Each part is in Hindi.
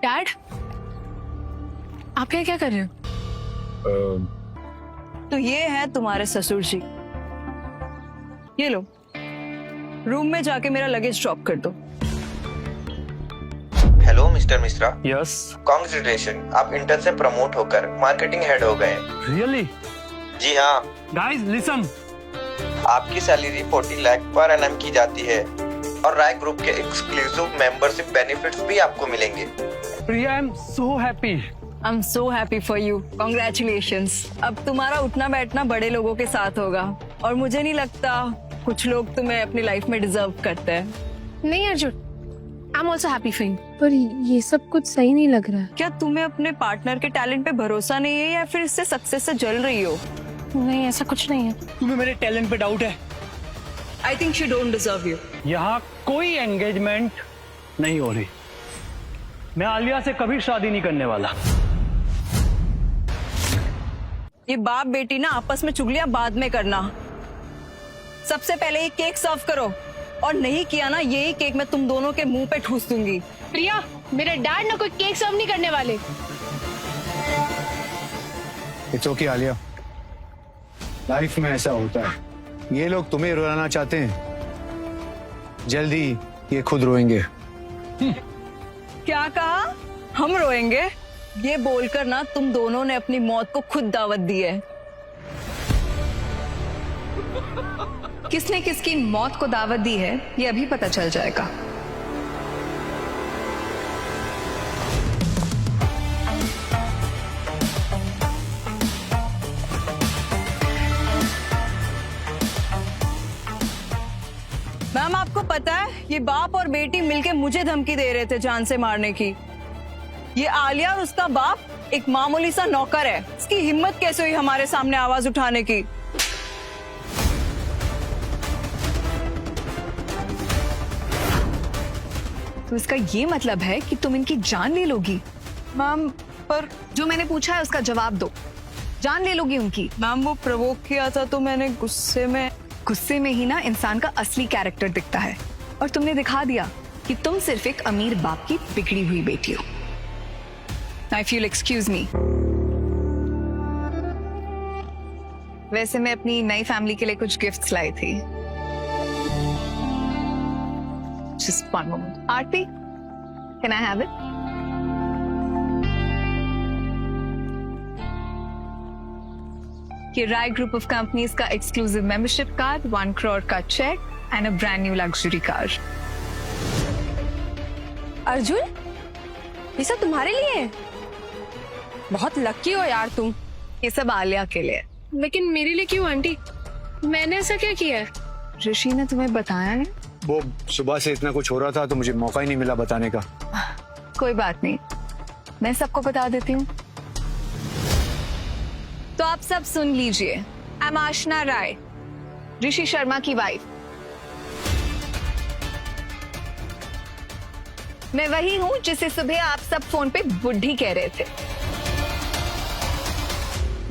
डैड, आप क्या कर रहे हो? तो ये है तुम्हारे ससुर जी। ये लो, रूम में जाके मेरा लगेज ड्रॉप कर दो। Hello mister Mishra. Yes. Congratulation, आप इंटर्न से प्रमोट होकर मार्केटिंग हेड हो गए। रियली? जी हाँ। गाइस लिसन, आपकी सैलरी 40 लाख पर एनम की जाती है और राय ग्रुप के एक्सक्लूसिव मेंबरशिप बेनिफिट्स भी आपको मिलेंगे। Priya, I am so happy. I am so happy for you. Congratulations. अब तुम्हारा उठना बैठना बड़े लोगों के साथ होगा और मुझे नहीं लगता कुछ लोग तुम्हें अपनी लाइफ में डिजर्व करते हैं। नहीं Arjun, I am also happy for you, पर ये सब कुछ सही नहीं लग रहा। क्या तुम्हें अपने पार्टनर के टैलेंट पे भरोसा नहीं है या फिर इससे सक्सेस से जल रही हो? नहीं, ऐसा कुछ नहीं है। तुम्हें मेरे टैलेंट पे डाउट है? I think she don't deserve you. यहाँ कोई एंगेजमेंट नहीं हो रही। मैं आलिया से कभी शादी नहीं करने वाला। ये बाप बेटी ना आपस में चुगलियां बाद में करना। सबसे पहले ये केक सर्व करो, और नहीं किया ना यही केक मैं तुम दोनों के मुंह पे ठूस दूंगी। प्रिया, मेरे डैड ना कोई केक सर्व नहीं करने वाले। इट्स ओके आलिया, लाइफ में ऐसा होता है। ये लोग तुम्हें रुलाना चाहते हैं, जल्दी ये खुद रोएंगे। क्या कहा? हम रोएंगे? ये बोलकर ना तुम दोनों ने अपनी मौत को खुद दावत दी है। किसने किसकी मौत को दावत दी है ये अभी पता चल जाएगा। मैम, आपको पता है ये बाप और बेटी मिलके मुझे धमकी दे रहे थे जान से मारने की। ये आलिया और उसका बाप एक मामूली सा नौकर है। इसकी हिम्मत कैसे हुई हमारे सामने आवाज उठाने की? तो इसका ये मतलब है कि तुम इनकी जान ले लोगी? मैम, पर जो मैंने पूछा है उसका जवाब दो। जान ले लोगी उनकी? मैम, वो प्रवोक किया था तो मैंने गुस्से में ही ना इंसान का असली कैरेक्टर दिखता है, और तुमने दिखा दिया कि तुम सिर्फ एक अमीर बाप की बिगड़ी हुई बेटी हो। Now, if you'll excuse me. वैसे मैं अपनी नई फैमिली के लिए कुछ गिफ्ट्स लाई थी। Just one moment. Aarti, can I have it? ये राय ग्रुप ऑफ कंपनीज का एक्सक्लूसिव मेंबरशिप कार्ड, 1 करोड़ का check and a brand new luxury car. Arjun, ये सब तुम्हारे लिए है? बहुत लकी हो यार तुम। ये सब आलिया के लिए। लेकिन मेरे लिए क्यों आंटी? मैंने ऐसा क्या किया है? ऋषि ने तुम्हें बताया नहीं? वो सुबह से इतना कुछ हो रहा था तो मुझे मौका ही नहीं मिला बताने का। कोई बात नहीं, मैं सबको बता देती हूँ। तो आप सब सुन लीजिए। आई एम आशना राय, ऋषि शर्मा की वाइफ। मैं वही हूँ जिसे सुबह आप सब फोन पे बुढ़ी कह रहे थे।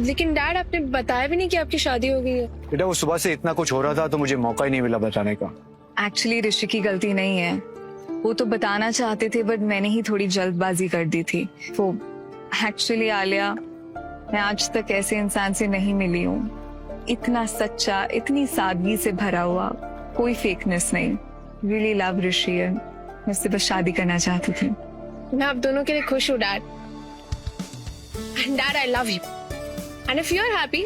लेकिन डैड, आपने बताया भी नहीं कि आपकी शादी हो गई है। बेटा, वो सुबह से इतना कुछ हो रहा था तो मुझे मौका ही नहीं मिला बताने का। एक्चुअली ऋषि की गलती नहीं है, वो तो बताना चाहते थे बट मैंने ही थोड़ी जल्दबाजी कर दी थी। वो एक्चुअली आलिया, मैं आज तक ऐसे इंसान से नहीं मिली हूँ। इतना सच्चा, इतनी सादगी से भरा हुआ, कोई फेकनेस नहीं। रियली लव ऋषि है, मैं उससे बस शादी करना चाहती थी। मैं आप दोनों के लिए खुश हूँ dad. Dad, I love you and if you are happy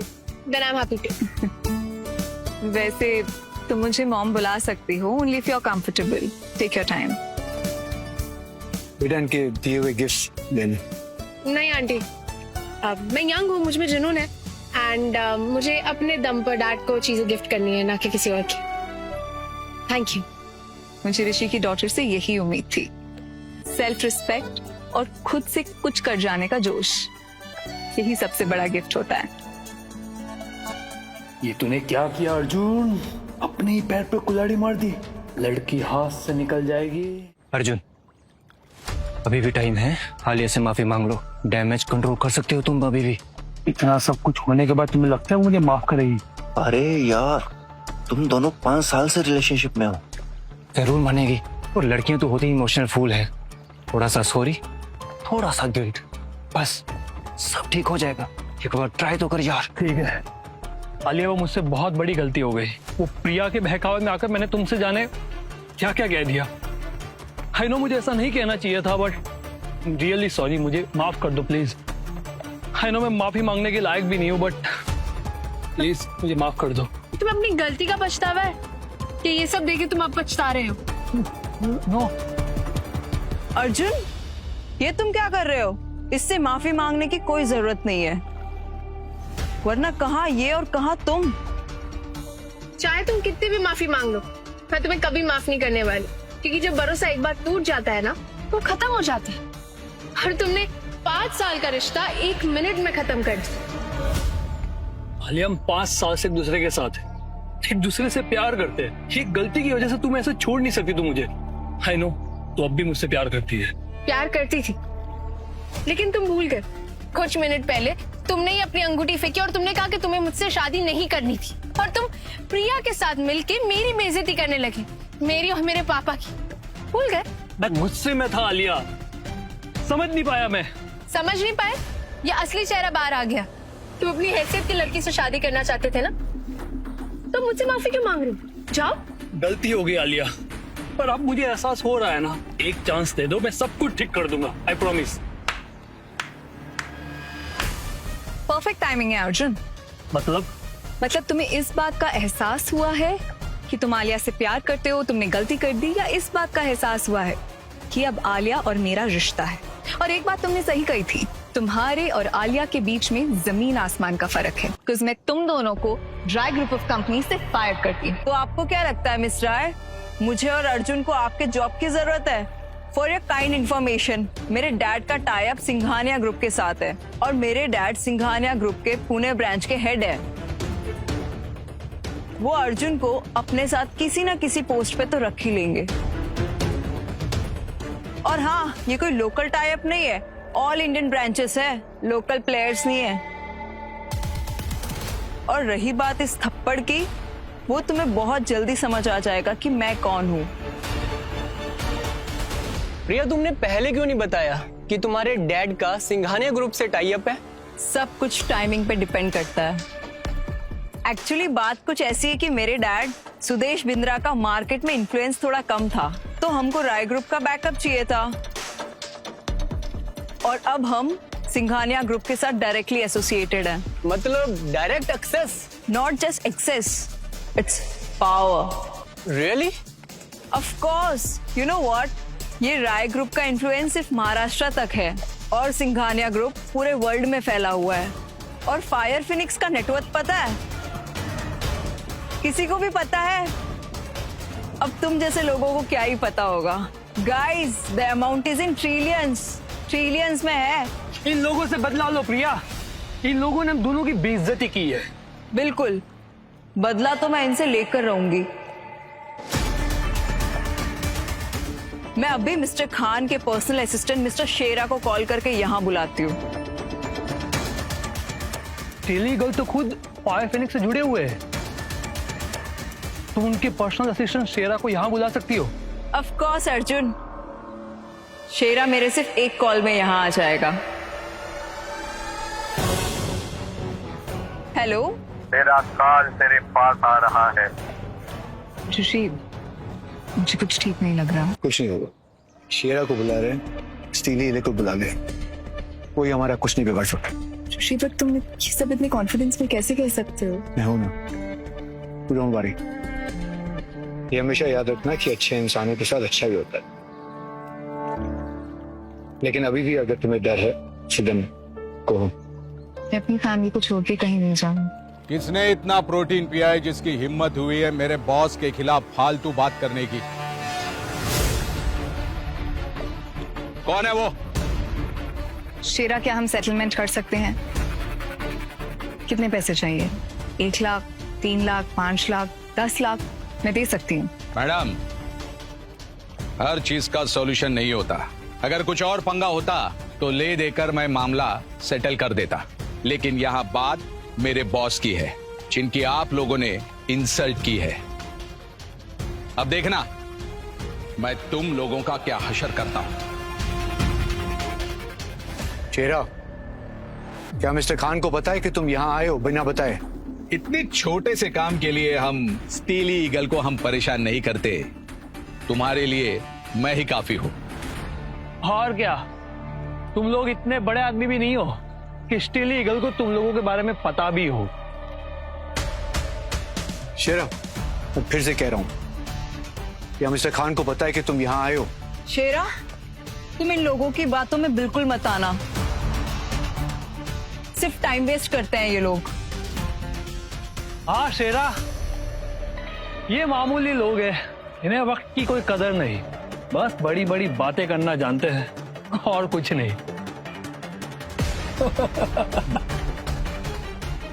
then I am happy too. वैसे तुम मुझे मॉम बुला सकती हो, only if you are comfortable. Take your time. बेटा, इनके दिए हुए गिफ्ट ले ले। नहीं आंटी, मैं यंग हूँ, मुझ में जुनून है एंड मुझे अपने दम पर डैड को चीजें गिफ्ट करनी है, ना कि किसी और की। Thank you. मुझे ऋषि की डॉटर से यही उम्मीद थी। सेल्फ रिस्पेक्ट और खुद से कुछ कर जाने का जोश, यही सबसे बड़ा गिफ्ट होता है। ये तूने क्या किया अर्जुन? अपने ही पैर पे कुल्हाड़ी मार दी। लड़की हाथ से निकल जाएगी। अर्जुन, अभी भी टाइम है, आलिया से माफी मांग लो। डैमेज कंट्रोल कर सकते हो तुम अभी भी। इतना सब कुछ होने के बाद तुम्हें लगता है मुझे माफ करेगी? अरे यार, तुम दोनों 5 साल से रिलेशनशिप में हो। जरूर मानेगी, और लड़कियां तो होती ही इमोशनल फूल है। थोड़ा सा सॉरी थोड़ा सा गिल्ट, बस सब ठीक हो जाएगा। एक बार ट्राई तो कर यार। ठीक है आलिया, वो मुझसे बहुत बड़ी गलती हो गई। वो प्रिया के बहकावे में आकर मैंने तुमसे जाने क्या क्या कह दिया। आई नो मुझे ऐसा नहीं कहना चाहिए था, बट रियली सॉरी, मुझे माफ कर दो प्लीज। आई नो मैं माफी मांगने के लायक भी नहीं हूँ, बट प्लीज मुझे माफ कर दो। तुम अपनी गलती का पछतावा है कि ये सब देखे तुम अब पछता रहे हो? नो अर्जुन, ये तुम क्या कर रहे हो? इससे माफी मांगने की कोई जरूरत नहीं है, वरना कहाँ ये और कहाँ तुम। चाहे तुम कितनी भी माफी मांग लो, मैं तुम्हें कभी माफ नहीं करने वाली, क्योंकि जब भरोसा एक बार टूट जाता है ना, वो खत्म हो जाता है। और तुमने 5 साल का रिश्ता 1 मिनट में खत्म कर दिया। आलिया, हम 5 साल से एक दूसरे के साथ हैं, एक दूसरे से प्यार करते हैं। एक गलती की वजह से तुम ऐसे छोड़ नहीं सकती। तू मुझे, आई नो, तो अब भी मुझसे प्यार करती है। प्यार करती थी, लेकिन तुम भूल गए। कुछ मिनट पहले तुमने ही अपनी अंगूठी फेंकी और तुमने कहा कि तुम्हें मुझसे शादी नहीं करनी थी, और तुम प्रिया के साथ मिलके मेरी बेइज्जती करने लगे, मेरी और मेरे पापा की। भूल गए? मुझसे मैं था आलिया, समझ नहीं पाया मैं। समझ नहीं पाए? ये असली चेहरा बाहर आ गया। तुम अपनी हैसियत की लड़की से शादी करना चाहते थे ना, तो मुझसे माफी क्यों मांग रहे हो? जाओ। गलती हो गई आलिया, पर अब मुझे एहसास हो रहा है ना, एक चांस दे दो, मैं सब कुछ ठीक कर दूंगा, आई प्रॉमिस। परफेक्ट टाइमिंग है अर्जुन। मतलब तुम्हें इस बात का एहसास हुआ है कि तुम आलिया से प्यार करते हो, तुमने गलती कर दी, या इस बात का एहसास हुआ है कि अब आलिया और मेरा रिश्ता है? और एक बात तुमने सही कही थी, तुम्हारे और आलिया के बीच में जमीन आसमान का फर्क है, बिकॉज़ मैं तुम दोनों को ड्राई ग्रुप ऑफ कंपनी से फायर करती हूँ। तो आपको क्या लगता है मिस राय, मुझे और अर्जुन को आपके जॉब की जरूरत है? फॉर योर काइंड इन्फॉर्मेशन, मेरे डैड का टाई अप सिंघानिया ग्रुप के साथ है, और मेरे डैड सिंघानिया ग्रुप के पुणे ब्रांच के हेड है। वो अर्जुन को अपने साथ किसी ना किसी पोस्ट पे तो रख ही लेंगे। और हाँ, ये कोई लोकल टाई अप नहीं है, ऑल इंडियन ब्रांचेस है, लोकल प्लेयर्स नहीं है। और रही बात इस थप्पड़ की, वो तुम्हें बहुत जल्दी समझ आ जाएगा कि मैं कौन हूँ। प्रिया, तुमने पहले क्यों नहीं बताया कि तुम्हारे डैड का सिंघानिया ग्रुप से टाई अप है? सब कुछ टाइमिंग पे डिपेंड करता है। एक्चुअली बात कुछ ऐसी है कि मेरे डैड सुदेश बिंद्रा का मार्केट में इन्फ्लुएंस थोड़ा कम था, तो हमको राय ग्रुप का बैकअप चाहिए था, और अब हम सिंघानिया ग्रुप के साथ डायरेक्टली एसोसिएटेड हैं। मतलब direct access? Not just access, it's power. Really? Of course, you know what, ये राय ग्रुप का इन्फ्लुएंस सिर्फ महाराष्ट्र तक है, और सिंघानिया ग्रुप पूरे वर्ल्ड में फैला हुआ है। और फायर फिनिक्स का नेटवर्क पता है? किसी को भी पता है? अब तुम जैसे लोगों को क्या ही पता होगा। Guys, the amount is in trillions में है। इन लोगों से बदला लो प्रिया, इन लोगों ने हम दोनों की बेइज्जती की है। बिल्कुल, बदला तो मैं इनसे लेकर रहूंगी। मैं अभी मिस्टर खान के पर्सनल असिस्टेंट मिस्टर शेरा को कॉल करके यहाँ बुलाती हूँ। तेली गर्ल तो खुद फायर फिनिक्स से जुड़े हुए हैं, तुम उनके पर्सनल असिस्टेंट शेरा को यहाँ बुला सकती हो? ऑफ कोर्स अर्जुन, शेरा मेरे सिर्फ एक कॉल में यहाँ आ जाएगा। हेलो, तेरा कॉल तेरे पास आ रहा है। ऋषि, मुझे कुछ ठीक नहीं लग रहा। कुछ नहीं होगा, शेरा को बुला रहे हैं, स्टीली इले को बुला ले, कोई हमारा कुछ नहीं बिगाड़ सकता। ऋषि, बट तुम ये सब इतने कॉन्फिडेंस में कैसे कह सकते हो? मैं हूं ना, डोंट वरी। ये हमेशा याद रखना कि अच्छे इंसानों के साथ अच्छा भी होता है, लेकिन अभी भी अगर तुम्हें डर है सिद्धम को, मैं अपनी फैमिली को छोड़ के कहीं नहीं जाऊँ। किसने इतना प्रोटीन पिया है जिसकी हिम्मत हुई है मेरे बॉस के खिलाफ फालतू बात करने की? कौन है वो? शेरा, क्या हम सेटलमेंट कर सकते हैं? कितने पैसे चाहिए? 1 लाख, 3 लाख, 5 लाख, 10 लाख? मैं दे सकती हूँ। मैडम, हर चीज का सॉल्यूशन नहीं होता। अगर कुछ और पंगा होता तो ले देकर मैं मामला सेटल कर देता, लेकिन यहाँ बात मेरे बॉस की है, जिनकी आप लोगों ने इंसल्ट की है। अब देखना मैं तुम लोगों का क्या हशर करता हूं। शेरा, क्या मिस्टर खान को पता है कि तुम यहाँ आए हो बिना बताए? इतने छोटे से काम के लिए हम स्टीली ईगल को हम परेशान नहीं करते। तुम्हारे लिए मैं ही काफी हूं। और क्या, तुम लोग इतने बड़े आदमी भी नहीं हो कि स्टील ईगल को तुम लोगों के बारे में पता भी हो। शेरा, मैं फिर से कह रहा हूं, क्या मिस्टर खान को पता है कि तुम यहाँ आए हो? शेरा, तुम इन लोगों की बातों में बिल्कुल मत आना। सिर्फ टाइम वेस्ट करते हैं ये लोग। हाँ शेरा, ये मामूली लोग हैं, इन्हें वक्त की कोई कदर नहीं, बस बड़ी बड़ी बातें करना जानते हैं और कुछ नहीं।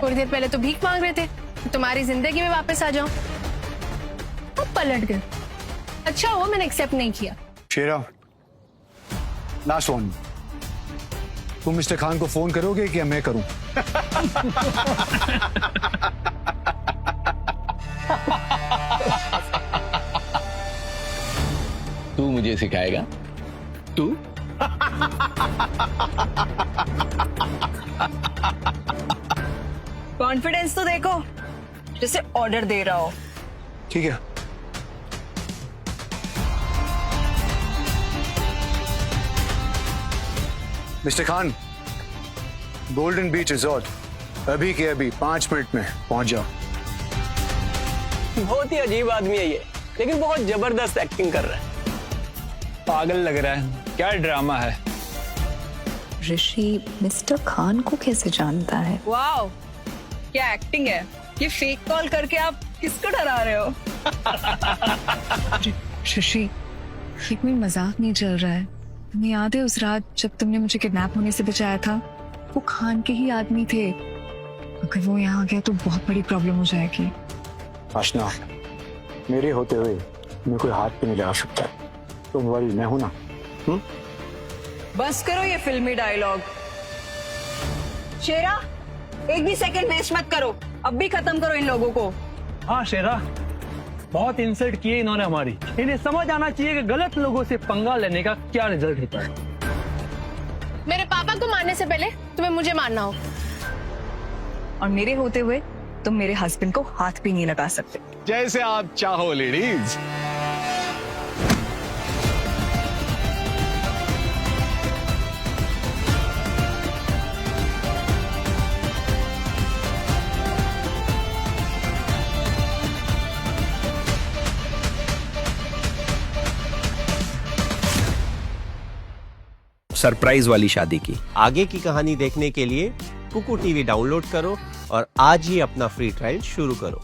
थोड़ी देर पहले तो भीख मांग रहे थे, तुम्हारी जिंदगी में वापस आ जाऊं। अब पलट गए। अच्छा हुआ मैंने एक्सेप्ट नहीं किया। शेरा, लास्ट वन, तुम मिस्टर खान को फोन करोगे कि मैं करूं? तू मुझे सिखाएगा? तू? कॉन्फिडेंस तो देखो, जैसे ऑर्डर दे रहा हो। ठीक है। Mister Khan, golden beach resort अभी के अभी 5 मिनट में पहुंच जाओ। बहुत ही अजीब आदमी है ये, लेकिन बहुत जबरदस्त एक्टिंग कर रहा है। पागल लग रहा है, क्या ड्रामा है। ऋषि मिस्टर खान को कैसे जानता है? वाओ, क्या एक्टिंग है। ये फेक कॉल करके आप किसको डरा रहे हो? ऋषि, ये कोई मजाक नहीं चल रहा है। तुम्हें याद है उस रात जब तुमने मुझे किडनैप होने से बचाया था? वो खान के ही आदमी थे। अगर वो यहाँ आ गया तो बहुत बड़ी प्रॉब्लम हो जाएगी। आशना, मेरे होते हुए मैं कोई हाथ पे नहीं लगा सकता। तुम वरी, मैं हूं ना। बस करो ये फिल्मी डायलॉग। शेरा, एक भी सेकंड वेस्ट मत करो, अब भी खत्म करो इन लोगों को। हाँ शेरा, बहुत इंसल्ट किए इन्होंने हमारी। इन्हें समझ आना चाहिए कि गलत लोगों से पंगा लेने का क्या रिजल्ट होता है। मेरे पापा को मारने से पहले तुम्हें मुझे मारना हो। और मेरे होते हुए तुम मेरे हस्बैंड को हाथ भी नहीं लगा सकते। जैसे आप चाहो लेडीज। सरप्राइज वाली शादी की आगे की कहानी देखने के लिए कुकू टीवी डाउनलोड करो और आज ही अपना फ्री ट्रायल शुरू करो।